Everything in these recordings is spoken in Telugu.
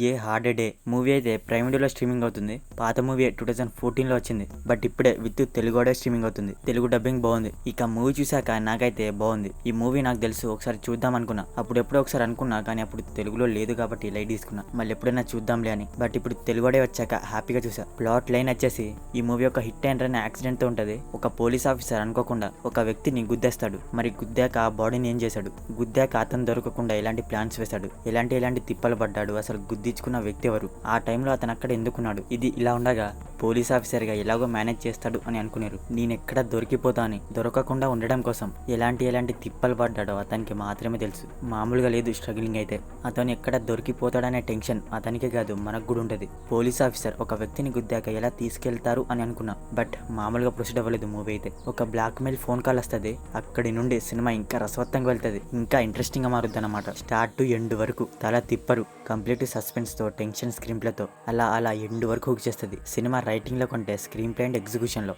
ఏ హార్డ్ డే మూవీ అయితే ప్రైమ్ వీడియోలో స్ట్రీమింగ్ అవుతుంది. పాత మూవీ 2014లో వచ్చింది. బట్ ఇప్పుడే విత్ తెలుగుడే స్ట్రీమింగ్ అవుతుంది. తెలుగు డబ్బింగ్ బాగుంది. ఇక మూవీ చూసాక నాకైతే బాగుంది. ఈ మూవీ నాకు తెలుసు, ఒకసారి చూద్దాం అనుకున్నా. అప్పుడు ఎప్పుడో ఒకసారి అనుకున్నా, కానీ అప్పుడు తెలుగులో లేదు కాబట్టి లైట్ తీసుకున్నా. మళ్ళీ ఎప్పుడైనా చూద్దాంలే అని. బట్ ఇప్పుడు తెలుగుడే వచ్చాక హ్యాపీగా చూసా. ప్లాట్ లైన్ వచ్చేసి ఈ మూవీ ఒక హిట్ అండ్ రన్ యాక్సిడెంట్ తో ఉంటది. ఒక పోలీస్ ఆఫీసర్ అనుకోకుండా ఒక వ్యక్తిని గుద్దేస్తాడు. మరి గుద్దాక ఆ బాడీని ఏం చేశాడు, గుద్దాక అతను దొరకకుండా ఎలాంటి ప్లాన్స్ వేశాడు, ఎలాంటి తిప్పలు పడ్డాడు, అసలు గుద్దించుకున్న వ్యక్తి ఎవరు, ఆ టైంలో అతను అక్కడ ఎందుకున్నాడు, ఇది ఇలా ఉండగా పోలీస్ ఆఫీసర్గా ఎలాగో మేనేజ్ చేస్తాడు అని అనుకున్నారు. నేనెక్కడ దొరికిపోతా అని దొరకకుండా ఉండడం కోసం ఎలాంటి తిప్పలు పడ్డాడో అతనికి మాత్రమే తెలుసు. మామూలుగా లేదు స్ట్రగ్లింగ్ అయితే. అతను ఎక్కడ దొరికిపోతాడనే టెన్షన్ అతనికే కాదు మనకు కూడా ఉంటుంది. పోలీస్ ఆఫీసర్ ఒక వ్యక్తిని గుద్దాక ఎలా తీసుకెళ్తారు అని అనుకున్నా. బట్ మామూలుగా ప్రొసీడ్ అవ్వలేదు మూవీ అయితే. ఒక బ్లాక్ మెయిల్ ఫోన్ కాల్ వస్తుంది. అక్కడి నుండి సినిమా ఇంకా రసవత్తంగా వెళ్తుంది. ఇంకా ఇంట్రెస్టింగ్ గా మారుద్ది అనమాట. స్టార్ట్ టు ఎండ్ వరకు తల తిప్పరు. కంప్లీట్ సస్పెన్స్ తో, టెన్షన్ స్క్రీన్ ప్లేతో అలా ఎండ్ వరకు హుక్ చేస్తుంది. సినిమా రైటింగ్ లో కంటే స్క్రీన్ ప్లే అండ్ ఎగ్జిక్యూషన్ లో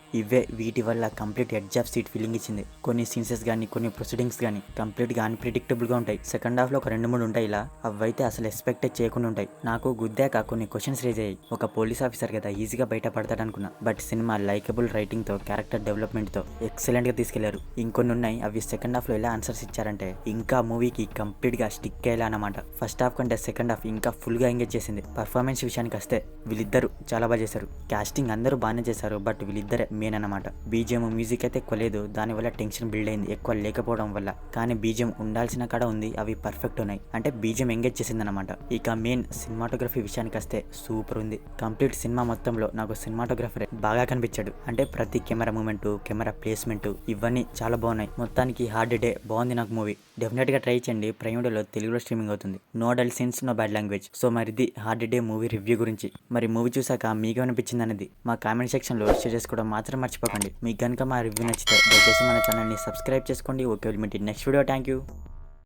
వీటి వల్ల complete edge of seat feeling ఇచ్చింది. కొన్ని సీన్సెస్ గానీ, కొన్ని ప్రొసీడింగ్స్ గానీ కంప్లీట్ గా అన్ప్రిడిక్టబుల్ గా ఉంటాయి. సెకండ్ హాఫ్ లో ఒక 2-3 ఉంటాయి ఇలా. అవైతే అసలు ఎక్స్పెక్ట్ చేయకుండా ఉంటాయి. నాకు గుద్దాక కొన్ని క్వశ్చన్స్ రేజ్ అయ్యాయి. ఒక పోలీస్ ఆఫీసర్ కదా ఈజీగా బయట పడతాడు అనుకున్నా. బట్ సినిమా లైకబుల్ రైటింగ్ తో, క్యారెక్టర్ డెవలప్మెంట్ తో ఎక్సలెంట్ గా తీసుకెళ్లారు. ఇంకొన్ని ఉన్నాయి, అవి సెకండ్ హాఫ్ లో ఎలా ఆన్సర్స్ ఇచ్చారంటే ఇంకా మూవీకి కంప్లీట్ గా స్టిక్ అయ్యేలా అనమాట. ఫస్ట్ హాఫ్ కంటే సెకండ్ హాఫ్ ఇంకా ఫుల్ గా ఎంగేజ్ చేసింది. పర్ఫార్మెన్స్ విషయానికి వస్తే వీళ్ళిద్దరు చాలా బాగా చేశారు. కాస్టింగ్ అందరూ బాగానే చేశారు. బట్ వీళ్ళిద్దరే మెయిన్ అనమాట. బీజిఎం మ్యూజిక్ అయితే ఎక్కువ లేదు, దానివల్ల టెన్షన్ బిల్డ్ అయింది ఎక్కువ లేకపోవడం వల్ల. కానీ బీజిఎం ఉండాల్సిన కాడ ఉంది, అవి పర్ఫెక్ట్ ఉన్నాయి. అంటే బీజిఎం ఎంగేజ్ చేసింది అనమాట. ఇక మెయిన్ సినిమాటోగ్రఫీ విషయానికి వస్తే సూపర్ ఉంది. కంప్లీట్ సినిమా మొత్తంలో నాకు సినిమాటోగ్రఫర్ బాగా కనిపించాడు. అంటే ప్రతి కెమెరా మూమెంట్, కెమెరా ప్లేస్మెంట్ ఇవన్నీ చాలా బాగున్నాయి. మొత్తానికి హార్డ్ డే బాగుంది. నాకు మూవీ డెఫినెట్ గా ట్రై చేయండి. ప్రైమ్ వీడియోలో తెలుగులో స్ట్రీమింగ్ అవుతుంది. No dull scenes, no bad language. So మరిది హార్డ్ డే మూవీ రివ్యూ గురించి. మరి మూవీ చూసాక మీకు అనిపించింది అనేది మా కామెంట్ సెక్షన్ లో షేర్ చేసుకోవడం మాత్రం మర్చిపోకండి. మీకు కనుక మా రివ్యూ నచ్చితే దయచేసి మన ఛానల్ ని సబ్స్క్రైబ్ చేసుకోండి. Okay, next video. Thank you.